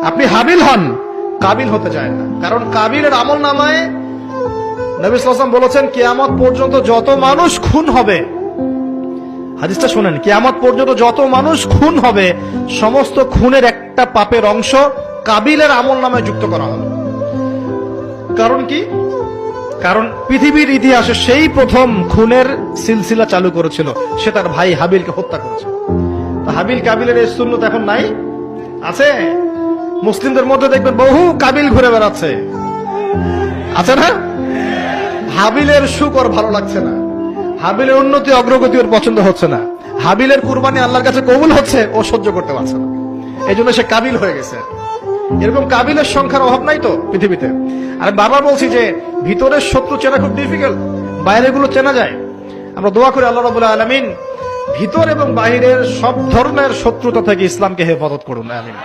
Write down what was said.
আপনি হাবিল হন, কাবিল হতে চায় না। কারণ কাবিলের আমল নামায় নবী সাল্লাল্লাহু আলাইহি ওয়াসাল্লাম বলেছেন কিয়ামত পর্যন্ত যত মানুষ খুন হবে, হাদিসটা শুনেন, কিয়ামত পর্যন্ত যত মানুষ খুন হবে সমস্ত খুনের একটা পাপের অংশ কাবিলের আমল নামায় যুক্ত করা হবে। কারণ কি? কারণ পৃথিবীর ইতিহাসে সেই প্রথম খুনের সিলসিলা চালু করেছিল, সে তার ভাই হাবিলকে হত্যা করেছে। হাবিল কাবিলের এই সুন্নত এখন নাই, আছে? মুসলিমদের মধ্যে দেখবেন বহু কাবিল ঘুরে বেড়াচ্ছে, আছে না? হাবিলের সুখ ওর ভালো লাগছে না, হাবিলের উন্নতি অগ্রগতি ওর পছন্দ হচ্ছে না, হাবিলের কুরবানি আল্লাহর কাছে কবুল হচ্ছে, ও সহ্য করতে পারছে না, এই জন্য সে কাবিল হয়ে গেছে। এরকম কাবিলের সংখ্যার অভাব নাই তো পৃথিবীতে। আর বারবার বলছি যে ভিতরের শত্রু চেনা খুব ডিফিকাল্ট, বাইরেগুলো চেনা যায়। আমরা দোয়া করি আল্লাহ রাব্বুল আলামিন ভিতর এবং বাহিরের সব ধরনের শত্রুতা থেকে ইসলামকে হেফাজত করুন, আমিন।